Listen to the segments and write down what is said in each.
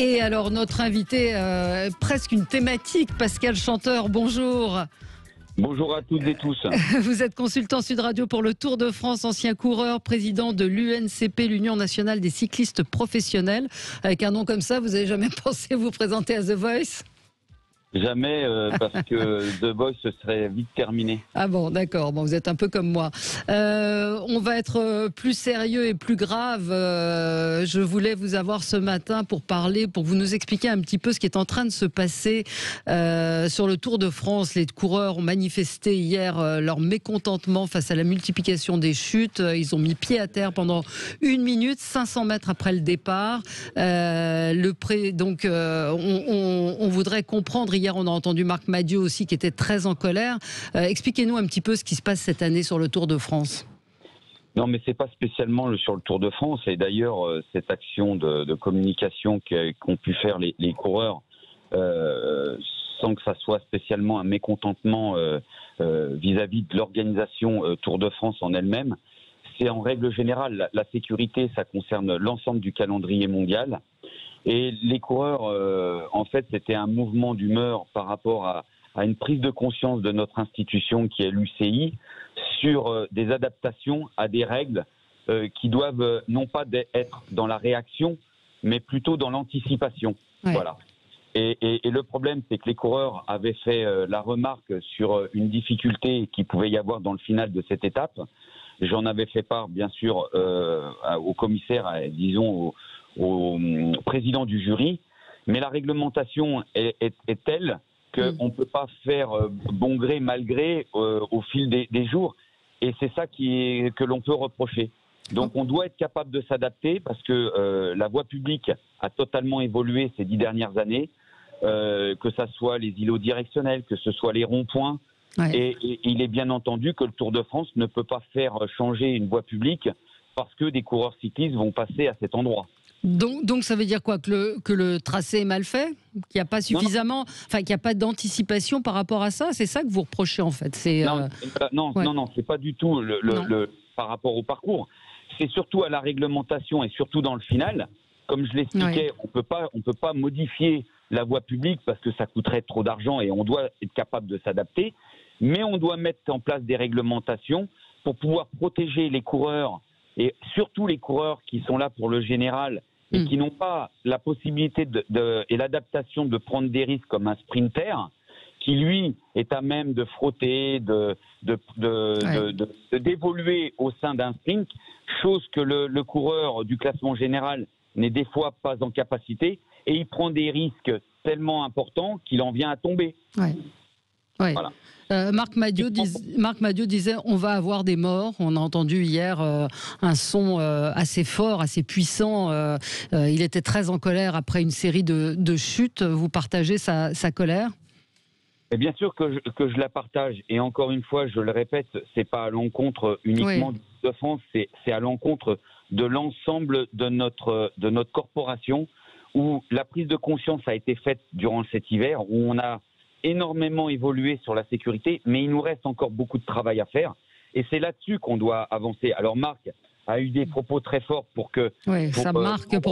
Et alors notre invité, presque une thématique, Pascal Chanteur, bonjour. Bonjour à toutes et tous. Vous êtes consultant Sud Radio pour le Tour de France, ancien coureur, président de l'UNCP, l'Union nationale des cyclistes professionnels. Avec un nom comme ça, vous n'avez jamais pensé vous présenter à The Voice ? Jamais, parce que The Voice serait vite terminé. Ah bon, d'accord. Bon, vous êtes un peu comme moi. On va être plus sérieux et plus grave. Je voulais vous avoir ce matin pour que vous nous expliquiez un petit peu ce qui est en train de se passer sur le Tour de France. Les coureurs ont manifesté hier leur mécontentement face à la multiplication des chutes. Ils ont mis pied à terre pendant 1 minute, 500 mètres après le départ. On voudrait comprendre. Hier, on a entendu Marc Madiot aussi qui était très en colère. Expliquez-nous un petit peu ce qui se passe cette année sur le Tour de France. Non, mais c'est pas spécialement sur le Tour de France. Et d'ailleurs, cette action de communication qu'ont pu faire les coureurs, sans que ça soit spécialement un mécontentement vis-à-vis de l'organisation Tour de France en elle-même, c'est en règle générale la sécurité, ça concerne l'ensemble du calendrier mondial. Et les coureurs, en fait, c'était un mouvement d'humeur par rapport à une prise de conscience de notre institution qui est l'UCI sur des adaptations à des règles qui doivent non pas être dans la réaction, mais plutôt dans l'anticipation. Ouais. Voilà. Et le problème, c'est que les coureurs avaient fait la remarque sur une difficulté qu'il pouvait y avoir dans le final de cette étape. J'en avais fait part, bien sûr, au commissaire, disons, au président du jury, mais la réglementation est telle qu'on ne peut pas faire bon gré, mal gré au fil des jours, et c'est ça que l'on peut reprocher. Donc on doit être capable de s'adapter parce que la voie publique a totalement évolué ces 10 dernières années, que ce soit les îlots directionnels, que ce soit les ronds-points, ouais. Et il est bien entendu que le Tour de France ne peut pas faire changer une voie publique parce que des coureurs cyclistes vont passer à cet endroit. Donc ça veut dire quoi, que le tracé est mal fait, qu'il n'y a pas suffisamment, qu'il n'y a pas d'anticipation par rapport à ça. C'est ça que vous reprochez en fait. Non, c'est pas du tout par rapport au parcours. C'est surtout à la réglementation et surtout dans le final. Comme je l'expliquais, ouais. on peut pas modifier la voie publique parce que ça coûterait trop d'argent et on doit être capable de s'adapter. Mais on doit mettre en place des réglementations pour pouvoir protéger les coureurs et surtout les coureurs qui sont là pour le général et qui n'ont pas la possibilité et l'adaptation de prendre des risques comme un sprinter qui, lui, est à même de frotter, d'évoluer au sein d'un sprint, chose que le coureur du classement général n'est des fois pas en capacité, et il prend des risques tellement importants qu'il en vient à tomber. Ouais. Ouais. Voilà. Marc Madiot disait on va avoir des morts. On a entendu hier un son assez fort, assez puissant. Il était très en colère après une série de chutes. Vous partagez sa colère ? Et bien sûr que je la partage. Et encore une fois, je le répète, c'est pas à l'encontre uniquement de France, c'est à l'encontre de l'ensemble de notre corporation, où la prise de conscience a été faite durant cet hiver, où on a énormément évolué sur la sécurité, mais il nous reste encore beaucoup de travail à faire. Et c'est là-dessus qu'on doit avancer. Alors Marc a eu des propos très forts pour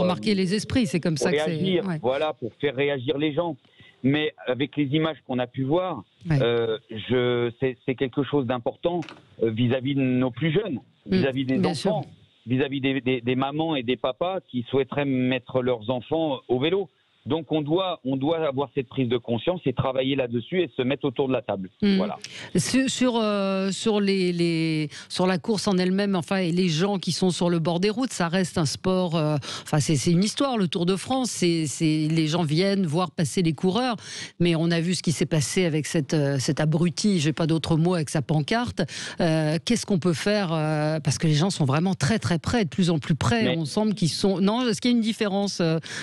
marquer les esprits, c'est comme ça que c'est. Ouais. Voilà, pour faire réagir les gens. Mais avec les images qu'on a pu voir, c'est quelque chose d'important vis-à-vis de nos plus jeunes, vis-à-vis des enfants, vis-à-vis des mamans et des papas qui souhaiteraient mettre leurs enfants au vélo. Donc on doit avoir cette prise de conscience et travailler là-dessus et se mettre autour de la table. Voilà. Sur la course en elle-même, et les gens qui sont sur le bord des routes, ça reste un sport. C'est une histoire, le Tour de France. Les gens viennent voir passer les coureurs, mais on a vu ce qui s'est passé avec cet abruti. J'ai pas d'autre mot, avec sa pancarte. Qu'est-ce qu'on peut faire parce que les gens sont vraiment très très près, de plus en plus près. On semble qu'ils sont. Non, est-ce qu'il y a une différence ?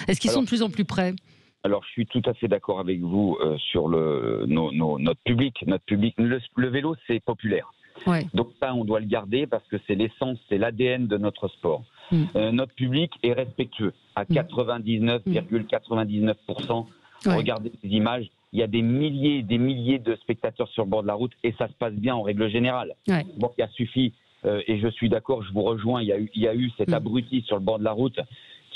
Est-ce qu'ils sont de plus en plus près ? Alors, je suis tout à fait d'accord avec vous sur notre public. Le vélo, c'est populaire. Ouais. Donc ça, on doit le garder parce que c'est l'essence, c'est l'ADN de notre sport. Notre public est respectueux à 99,99%. Regardez ces images. Il y a des milliers et des milliers de spectateurs sur le bord de la route et ça se passe bien en règle générale. Ouais. Bon, il a suffi, et je suis d'accord, je vous rejoins, il y a eu cet abruti sur le bord de la route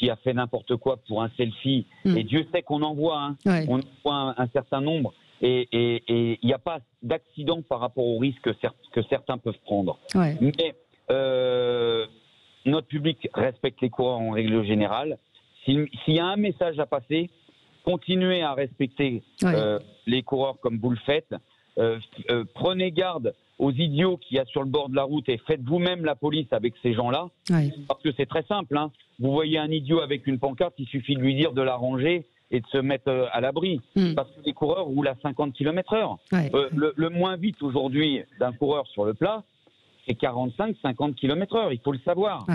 qui a fait n'importe quoi pour un selfie. Et Dieu sait qu'on en voit, hein. On en voit un certain nombre. Et il n'y a pas d'accident par rapport au risque que certains peuvent prendre. Mais notre public respecte les coureurs en règle générale. S'il y a un message à passer, continuez à respecter les coureurs comme vous le faites. Prenez garde aux idiots qu'il y a sur le bord de la route et faites vous-même la police avec ces gens-là. Parce que c'est très simple, hein. Vous voyez un idiot avec une pancarte, il suffit de lui dire de la ranger et de se mettre à l'abri. Parce que les coureurs roulent à 50 km/h. Le moins vite aujourd'hui d'un coureur sur le plat, c'est 45-50 km/h, il faut le savoir.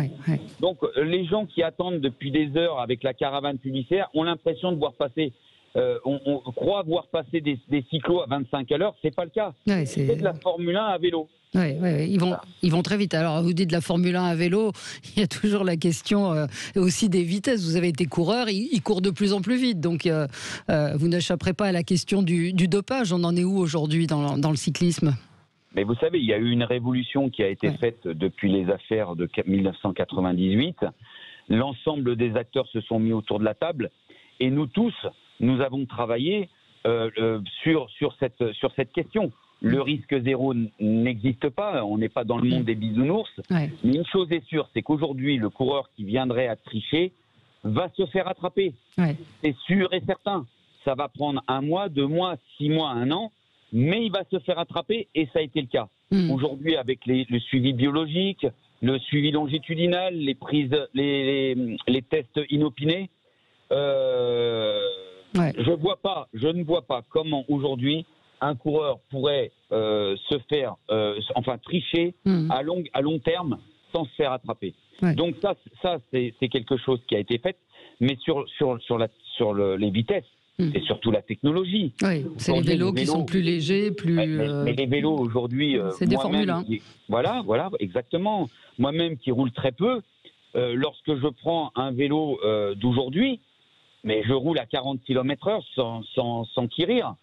Donc les gens qui attendent depuis des heures avec la caravane publicitaire ont l'impression de voir passer, on croit voir passer des cyclos à 25 à l'heure, c'est pas le cas. C'est de la Formule 1 à vélo. Ils vont très vite. Alors, vous dites de la Formule 1 à vélo, il y a toujours la question aussi des vitesses. Vous avez été coureur, ils courent de plus en plus vite. Donc, vous n'échapperez pas à la question du dopage. On en est où aujourd'hui dans le cyclisme ? Mais vous savez, il y a eu une révolution qui a été faite depuis les affaires de 1998. L'ensemble des acteurs se sont mis autour de la table et nous tous, nous avons travaillé sur cette question. Le risque zéro n'existe pas, on n'est pas dans le monde des bisounours. Mais une chose est sûre, c'est qu'aujourd'hui, le coureur qui viendrait à tricher va se faire attraper. C'est sûr et certain. Ça va prendre 1 mois, 2 mois, 6 mois, 1 an, mais il va se faire attraper et ça a été le cas. Aujourd'hui, avec le suivi biologique, le suivi longitudinal, les prises, les tests inopinés, je ne vois pas comment aujourd'hui un coureur pourrait se faire, tricher à long terme sans se faire attraper. Donc ça c'est quelque chose qui a été fait, mais sur les vitesses. C'est surtout la technologie. C'est les vélos qui sont plus légers, mais les vélos aujourd'hui, c'est des Formule 1. Voilà, exactement. Moi-même qui roule très peu, lorsque je prends un vélo d'aujourd'hui, mais je roule à 40 km/h sans quérir.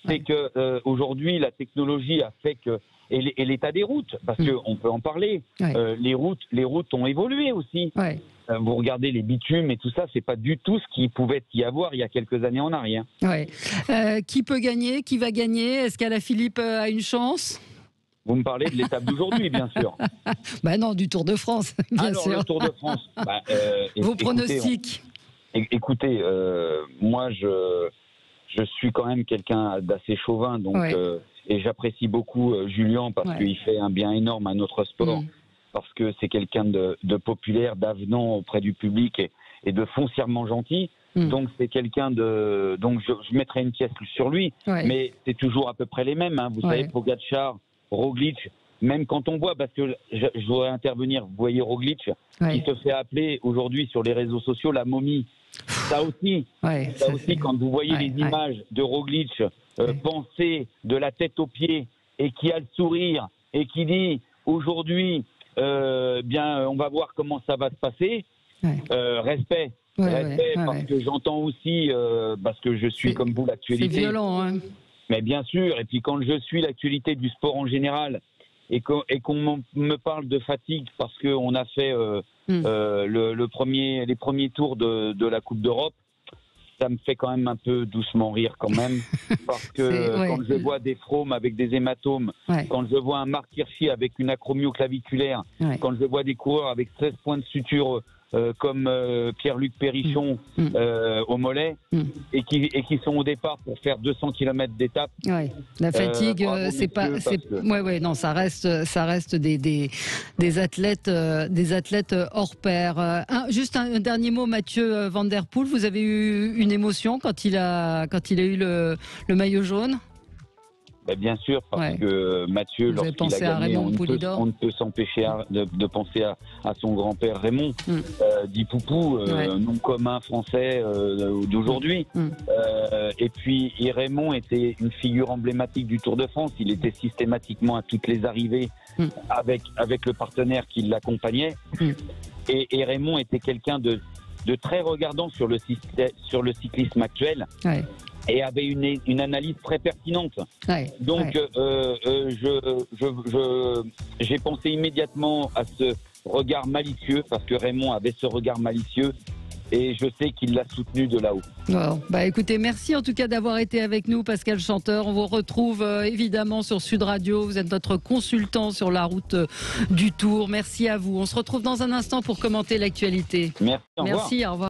C'est que aujourd'hui la technologie a fait que et l'état des routes, parce qu'on peut en parler. Les routes ont évolué aussi. Vous regardez les bitumes et tout ça, c'est pas du tout ce qu'il pouvait y avoir il y a quelques années en arrière. Qui peut gagner ? Qui va gagner ? Est-ce qu'Alaphilippe a une chance ? Vous me parlez de l'étape d'aujourd'hui, bien sûr. Non, du Tour de France, bien sûr. Alors, le Tour de France. Vos pronostics ? Écoutez, moi, je suis quand même quelqu'un d'assez chauvin, donc, et j'apprécie beaucoup Julien parce qu'il fait un bien énorme à notre sport. Parce que c'est quelqu'un de populaire, d'avenant auprès du public et de foncièrement gentil. Donc c'est quelqu'un de... Donc je mettrai une pièce sur lui, mais c'est toujours à peu près les mêmes. Hein. Vous savez, Pogačar, Roglič, même quand on voit, parce que je voudrais intervenir, vous voyez Roglič, qui se fait appeler aujourd'hui sur les réseaux sociaux la momie. Ça aussi, quand vous voyez les images de Roglič penser de la tête aux pieds et qui a le sourire et qui dit aujourd'hui... on va voir comment ça va se passer. Respect, parce que j'entends aussi, parce que je suis comme vous l'actualité. C'est violent, hein. Mais bien sûr, et puis quand je suis l'actualité du sport en général, et qu'on me parle de fatigue parce qu'on a fait les premiers tours de la Coupe d'Europe, ça me fait quand même un peu doucement rire quand même, parce que quand je vois des Froome avec des hématomes, quand je vois un Marc Hirschi avec une acromioclaviculaire, quand je vois des coureurs avec 16 points de suture comme Pierre-Luc Périchon au mollet, et qui sont au départ pour faire 200 km d'étape. La fatigue, c'est pas... non, ça reste des athlètes hors pair. Juste un dernier mot, Mathieu Van Der Poel, vous avez eu une émotion quand il a eu le maillot jaune ? Bien sûr, parce que Mathieu, lorsqu'il a gagné, on ne peut s'empêcher de penser à son grand-père Raymond, dit Poupou, nom commun français d'aujourd'hui. Et puis Raymond était une figure emblématique du Tour de France. Il était systématiquement à toutes les arrivées avec le partenaire qui l'accompagnait. Et Raymond était quelqu'un de très regardant sur le cyclisme actuel. Et avait une analyse très pertinente. Donc, j'ai pensé immédiatement à ce regard malicieux, parce que Raymond avait ce regard malicieux, et je sais qu'il l'a soutenu de là-haut. Bon, bah écoutez, merci en tout cas d'avoir été avec nous, Pascal Chanteur. On vous retrouve évidemment sur Sud Radio. Vous êtes notre consultant sur la route du Tour. Merci à vous. On se retrouve dans un instant pour commenter l'actualité. Merci, au revoir. Merci, au revoir.